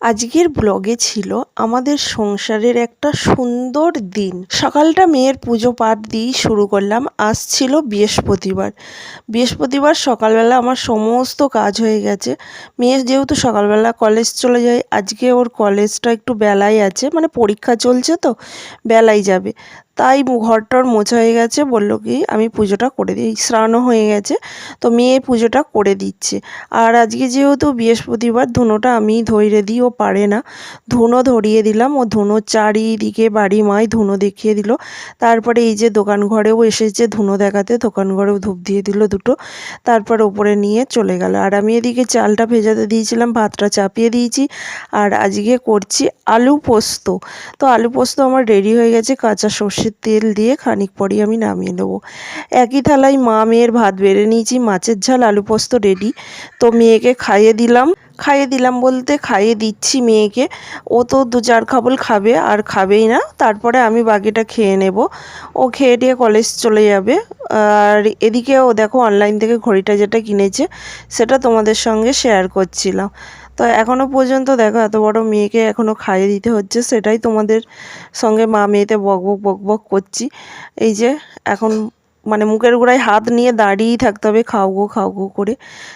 আজকের ব্লগে ছিল আমাদের সংসারের একটা সুন্দর দিন। সকালটা মেয়ের পুজো পাঠ দিয়েই শুরু করলাম। আজ ছিল বৃহস্পতিবার সকালবেলা আমার সমস্ত কাজ হয়ে গেছে। মেয়ে যেহেতু সকালবেলা কলেজ চলে যায়, আজকে ওর কলেজটা একটু বেলায় আছে, মানে পরীক্ষা চলছে তো বেলায় যাবে, তাই ঘরটর মোছা হয়ে গেছে। বললো কি আমি পুজোটা করে দিই, স্নানও হয়ে গেছে, তো মেয়ে পুজোটা করে দিচ্ছে। আর আজকে যেহেতু বৃহস্পতিবার ধুনোটা আমিই ধরিয়ে দিই, ও পারে না। ধুনো ধরিয়ে দিলাম, ও ধুনো চারিদিকে বাড়ি মায় ধুনো দেখিয়ে দিল। তারপরে এই যে দোকান ঘরেও এসেছে ধুনো দেখাতে, দোকান ঘরেও ধূপ দিয়ে দিল দুটো, তারপর ওপরে নিয়ে চলে গেল। আর আমি এদিকে চালটা ভেজাতে দিয়েছিলাম, ভাতটা চাপিয়ে দিয়েছি। আর আজকে করছি আলু পোস্ত। তো আলু পোস্ত আমার রেডি হয়ে গেছে, কাঁচা সর্ষের তেল দিয়ে খানিক পরেই আমি নামিয়ে নেবো। একই থালায় মা মেয়ের ভাত বেড়ে নিয়েছি, মাছের ঝাল আলু পোস্ত রেডি। তো মেয়েকে খাইয়ে দিলাম বলতে খাইয়ে দিচ্ছি মেয়েকে। ও তো 2-4 খাবল খাবে, আর খাবেই না, তারপরে আমি বাকিটা খেয়ে নেব। ও খেয়ে দিয়ে কলেজ চলে যাবে। আর এদিকে ও দেখো অনলাইন থেকে ঘড়িটা যেটা কিনেছে সেটা তোমাদের সঙ্গে শেয়ার করছিলাম। তো এখনও পর্যন্ত দেখো এত বড় মেয়েকে এখনও খাইয়ে দিতে হচ্ছে, সেটাই তোমাদের সঙ্গে মা মেয়েতে বক বক করছি। এই যে এখন মানে মুখের গোড়ায় হাত নিয়ে দাঁড়িয়েই থাকতে হবে, খাও গো করে।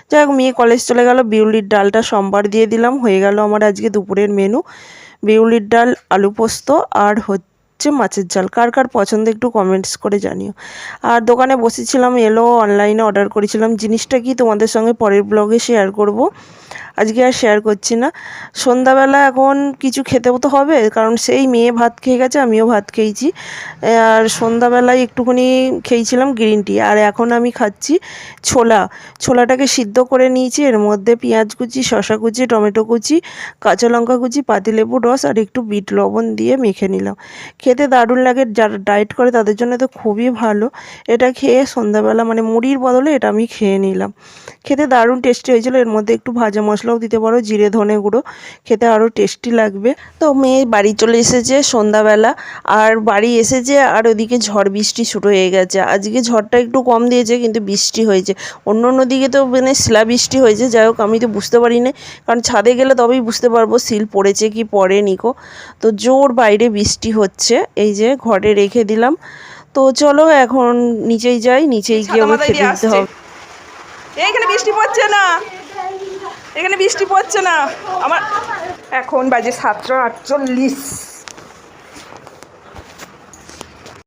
যাই হোক, মেয়ে কলেজ চলে গেল। বিউলির ডালটা সোমবার দিয়ে দিলাম, হয়ে গেল আমার আজকে দুপুরের মেনু। বিউলির ডাল, আলু পোস্ত আর হচ্ছে মাছের ঝাল। কার কার পছন্দ একটু কমেন্টস করে জানিও। আর দোকানে বসেছিলাম, এলো অনলাইনে অর্ডার করেছিলাম। জিনিসটা কি তোমাদের সঙ্গে পরের ব্লগে শেয়ার করব, আজকে আর শেয়ার করছি না। সন্ধ্যাবেলা এখন কিছু খেতেও তো হবে, কারণ সেই মেয়ে ভাত খেয়ে গেছে, আমিও ভাত খেয়েছি। আর সন্ধ্যাবেলায় একটুখানি খেয়েছিলাম গ্রিন টি। আর এখন আমি খাচ্ছি ছোলাটাকে সিদ্ধ করে নিয়েছি, এর মধ্যে পেঁয়াজ কুচি, শসা কুচি, টমেটো কুচি, কাঁচা লঙ্কা কুচি, পাতিলেবুর রস আর একটু বিট লবণ দিয়ে মেখে নিলাম। খেতে দারুণ লাগে, যারা ডায়েট করে তাদের জন্য তো খুবই ভালো। এটা খেয়ে সন্ধ্যাবেলা মানে মুড়ির বদলে এটা আমি খেয়ে নিলাম। খেতে দারুণ টেস্টি হয়েছিল। এর মধ্যে একটু ভাজা মশলাও দিতে পারো, জিরে ধনে গুঁড়ো, খেতে আরও টেস্টি লাগবে। তো মেয়ে বাড়ি চলে এসেছে সন্ধ্যাবেলা, আর বাড়ি এসেছে আর ওদিকে ঝড় বৃষ্টি শুরু হয়ে গেছে। আজকে ঝড়টা একটু কম দিয়েছে, কিন্তু বৃষ্টি হয়েছে। অন্য দিকে তো মানে শিলা বৃষ্টি হয়েছে। যাই হোক, আমি তো বুঝতে পারি না, কারণ ছাদে গেলে তবেই বুঝতে পারবো শিল পড়েছে কি পড়েনি কো। তো জোর বাইরে বৃষ্টি হচ্ছে, এই যে ঘরে রেখে দিলাম। তো চলো এখন নিচেই যাই, নিচেই গিয়ে ওকে খেতে দিতে হবে। এইখানে বৃষ্টি পড়ছে না, এখানে বৃষ্টি পড়ছে না। আমার এখন বাজে 7:48।